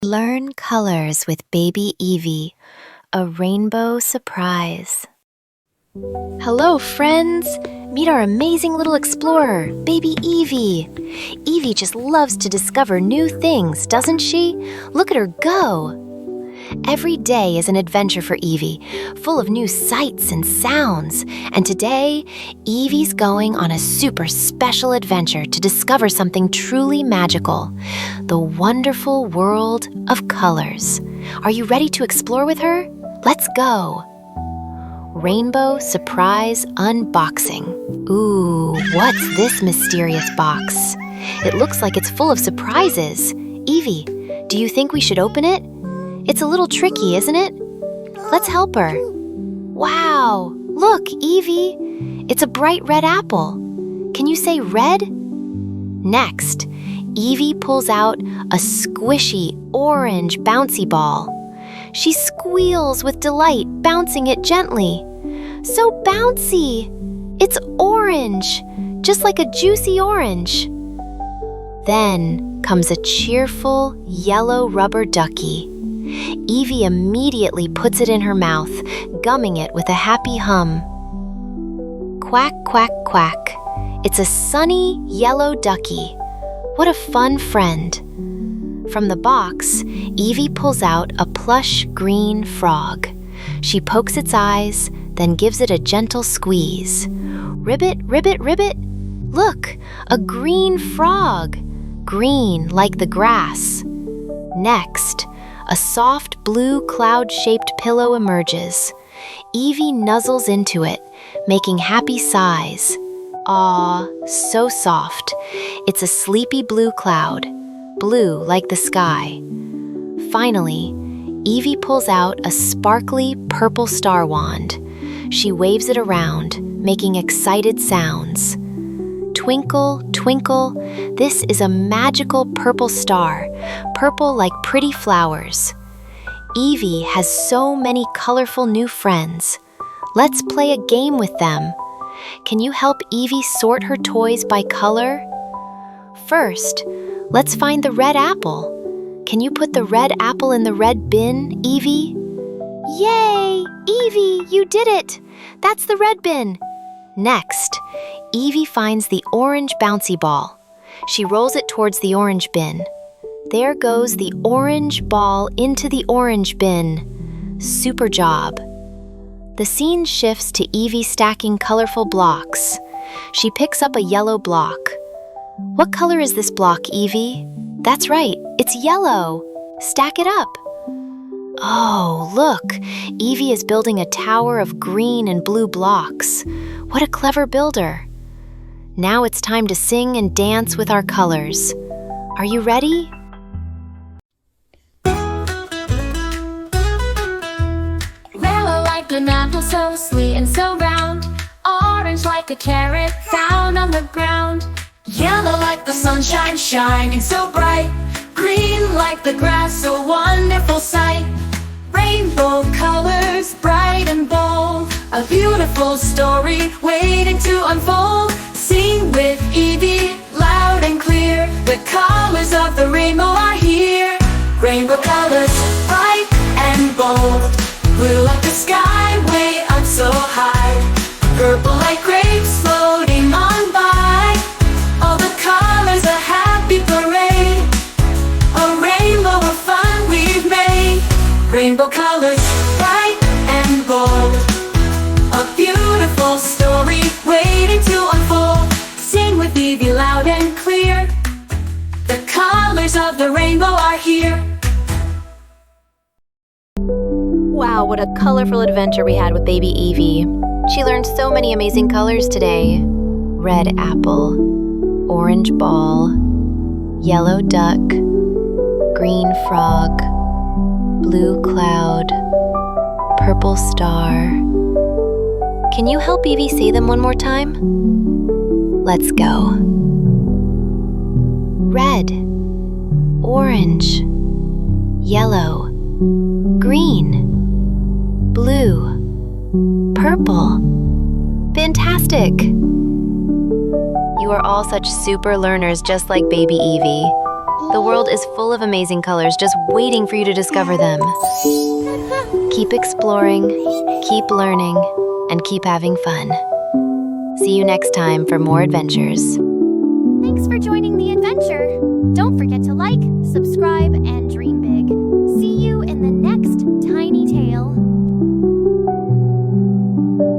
Learn colors with Baby Evie, a rainbow surprise. Hello, friends! Meet our amazing little explorer, Baby Evie. Evie just loves to discover new things, doesn't she? Look at her go! Every day is an adventure for Evie, full of new sights and sounds. And today, Evie's going on a super special adventure to discover something truly magical, the wonderful world of colors. Are you ready to explore with her? Let's go! Rainbow Surprise Unboxing. Ooh, what's this mysterious box? It looks like it's full of surprises. Evie, do you think we should open it? It's a little tricky, isn't it? Let's help her. Wow! Look, Evie! It's a bright red apple. Can you say red? Next, Evie pulls out a squishy orange bouncy ball. She squeals with delight, bouncing it gently. So bouncy! It's orange, just like a juicy orange. Then comes a cheerful yellow rubber ducky. Evie immediately puts it in her mouth, gumming it with a happy hum. Quack, quack, quack. It's a sunny yellow ducky. What a fun friend. From the box, Evie pulls out a plush green frog. She pokes its eyes, then gives it a gentle squeeze. Ribbit, ribbit, ribbit. Look, a green frog. Green like the grass. Next, a soft blue cloud-shaped pillow emerges. Evie nuzzles into it, making happy sighs. Aw, so soft. It's a sleepy blue cloud, blue like the sky. Finally, Evie pulls out a sparkly purple star wand. She waves it around, making excited sounds. Twinkle, twinkle, this is a magical purple star, purple like pretty flowers. Evie has so many colorful new friends. Let's play a game with them. Can you help Evie sort her toys by color? First, let's find the red apple. Can you put the red apple in the red bin, Evie? Yay! Evie, you did it! That's the red bin. Next, Evie finds the orange bouncy ball. She rolls it towards the orange bin. There goes the orange ball into the orange bin. Super job. The scene shifts to Evie stacking colorful blocks. She picks up a yellow block. What color is this block, Evie? That's right, it's yellow. Stack it up. Oh, look, Evie is building a tower of green and blue blocks. What a clever builder. Now it's time to sing and dance with our colors. Are you ready? Yellow like an apple, so sweet and so round. Orange like a carrot found on the ground. Yellow like the sunshine shining so bright. Green like the grass, a wonderful sight. Rainbow colors, bright and bold. A beautiful story waiting to unfold. Sing with Evie, loud and clear. The colors of the rainbow are here. Rainbow colors, bright and bold. Blue like the sky, way up so high. Purple like grapes floating on by. All the colors, a happy parade. A rainbow of fun we've made. Rainbow colors, bright and bold. A beautiful story waiting to unfold. Sing with Evie loud and clear. The colors of the rainbow are here. Wow, what a colorful adventure we had with Baby Evie. She learned so many amazing colors today. Red apple, orange ball, yellow duck, green frog, blue cloud, purple star. Can you help Evie say them one more time? Let's go. Red, orange, yellow, green, blue, purple. Fantastic! You are all such super learners just like Baby Evie. The world is full of amazing colors just waiting for you to discover them. Keep exploring, keep learning, and keep having fun. See you next time for more adventures. Thanks for joining the adventure. Don't forget to like, subscribe, and dream.